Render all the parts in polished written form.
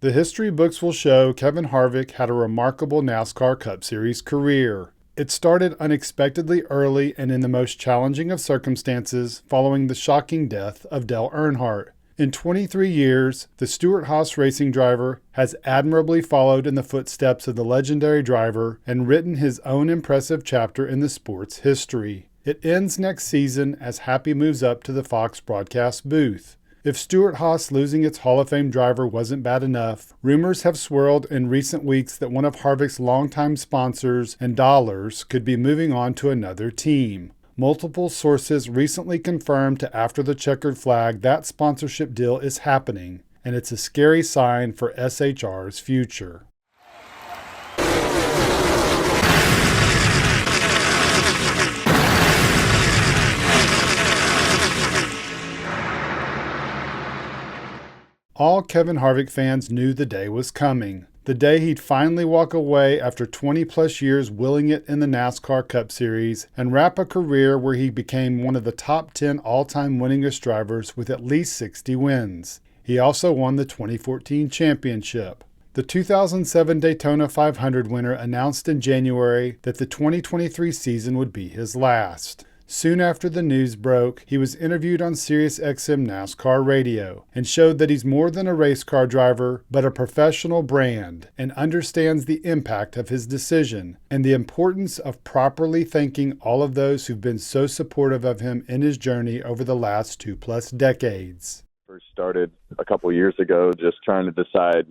The history books will show Kevin Harvick had a remarkable NASCAR Cup Series career. It started unexpectedly early and in the most challenging of circumstances following the shocking death of Dale Earnhardt. In 23 years, the Stewart-Haas Racing driver has admirably followed in the footsteps of the legendary driver and written his own impressive chapter in the sport's history. It ends next season as Happy moves up to the Fox broadcast booth. If Stewart-Haas losing its Hall of Fame driver wasn't bad enough, rumors have swirled in recent weeks that one of Harvick's longtime sponsors and dollars could be moving on to another team. Multiple sources recently confirmed to After the Checkered Flag that sponsorship deal is happening, and it's a scary sign for SHR's future. All Kevin Harvick fans knew the day was coming. The day he'd finally walk away after 20-plus years willing it in the NASCAR Cup Series and wrap a career where he became one of the top 10 all-time winningest drivers with at least 60 wins. He also won the 2014 championship. The 2007 Daytona 500 winner announced in January that the 2023 season would be his last. Soon after the news broke, he was interviewed on SiriusXM NASCAR radio and showed that he's more than a race car driver, but a professional brand, and understands the impact of his decision and the importance of properly thanking all of those who've been so supportive of him in his journey over the last 2+ decades. First started a couple years ago, just trying to decide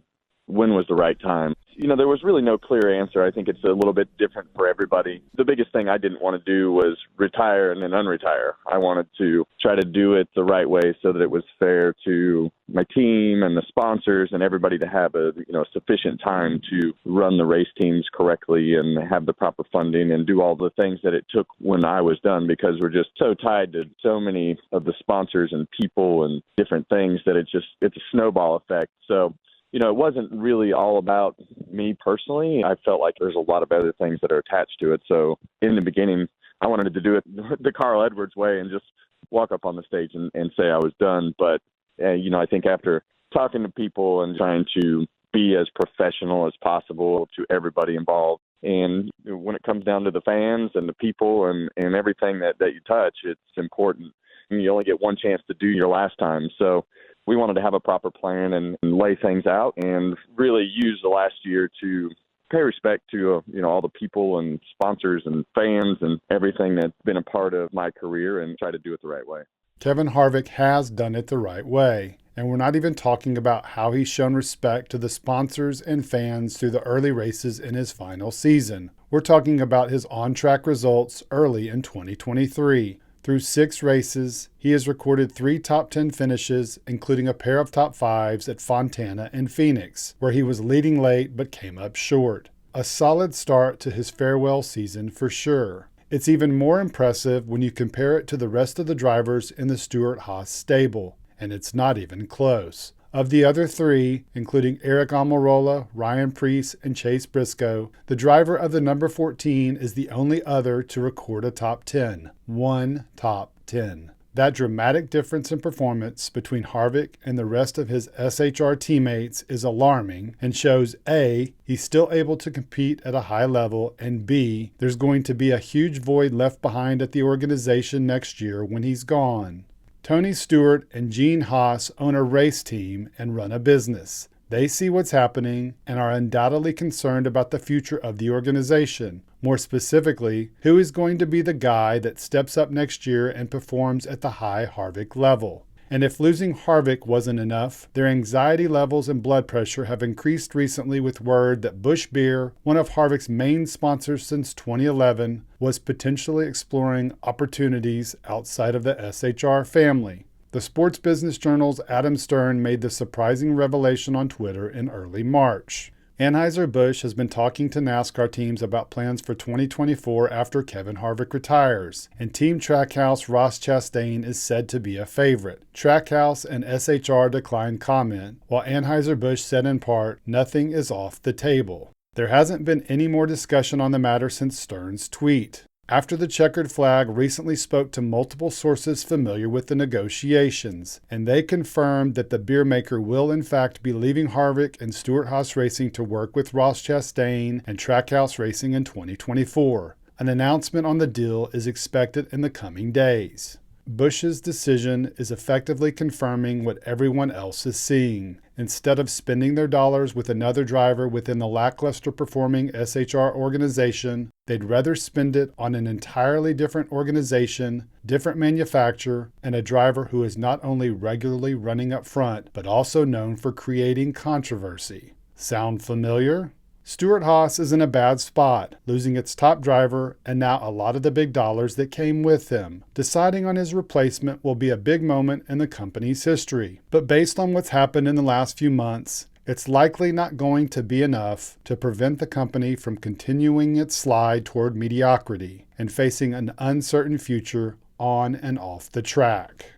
when was the right time. There was really no clear answer. I think it's a little bit different for everybody. The biggest thing I didn't want to do was retire and then unretire. I wanted to try to do it the right way so that it was fair to my team and the sponsors and everybody to have a sufficient time to run the race teams correctly and have the proper funding and do all the things that it took when I was done, because we're just so tied to so many of the sponsors and people and different things that it's a snowball effect. So it wasn't really all about me personally. I felt like there's a lot of other things that are attached to it. So in the beginning, I wanted to do it the Carl Edwards way and just walk up on the stage and say I was done. But, I think after talking to people and trying to be as professional as possible to everybody involved, and when it comes down to the fans and the people and everything that you touch, it's important. And you only get one chance to do your last time. So we wanted to have a proper plan and lay things out and really use the last year to pay respect to, all the people and sponsors and fans and everything that's been a part of my career and try to do it the right way. Kevin Harvick has done it the right way. And we're not even talking about how he's shown respect to the sponsors and fans through the early races in his final season. We're talking about his on-track results early in 2023. Through 6 races, he has recorded 3 top 10 finishes, including a pair of top 5s at Fontana and Phoenix, where he was leading late but came up short. A solid start to his farewell season for sure. It's even more impressive when you compare it to the rest of the drivers in the Stewart-Haas stable, and it's not even close. Of the other 3, including Eric Almirola, Ryan Preece, and Chase Briscoe, the driver of the number 14 is the only other to record a top 10. One top 10. That dramatic difference in performance between Harvick and the rest of his SHR teammates is alarming and shows A, he's still able to compete at a high level, and B, there's going to be a huge void left behind at the organization next year when he's gone. Tony Stewart and Gene Haas own a race team and run a business. They see what's happening and are undoubtedly concerned about the future of the organization. More specifically, who is going to be the guy that steps up next year and performs at the high Harvick level. And if losing Harvick wasn't enough, their anxiety levels and blood pressure have increased recently with word that Busch Beer, one of Harvick's main sponsors since 2011, was potentially exploring opportunities outside of the SHR family. The Sports Business Journal's Adam Stern made the surprising revelation on Twitter in early March. Anheuser-Busch has been talking to NASCAR teams about plans for 2024 after Kevin Harvick retires, and Team Trackhouse Ross Chastain is said to be a favorite. Trackhouse and SHR declined comment, while Anheuser-Busch said in part, nothing is off the table. There hasn't been any more discussion on the matter since Stern's tweet. After the checkered flag recently spoke to multiple sources familiar with the negotiations, and they confirmed that the beer maker will in fact be leaving Harvick and Stewart-Haas Racing to work with Ross Chastain and Trackhouse Racing in 2024. An announcement on the deal is expected in the coming days. Busch's decision is effectively confirming what everyone else is seeing. Instead of spending their dollars with another driver within the lackluster performing SHR organization, they'd rather spend it on an entirely different organization, different manufacturer, and a driver who is not only regularly running up front, but also known for creating controversy. Sound familiar? Stewart-Haas is in a bad spot, losing its top driver and now a lot of the big dollars that came with him. Deciding on his replacement will be a big moment in the company's history. But based on what's happened in the last few months, it's likely not going to be enough to prevent the company from continuing its slide toward mediocrity and facing an uncertain future on and off the track.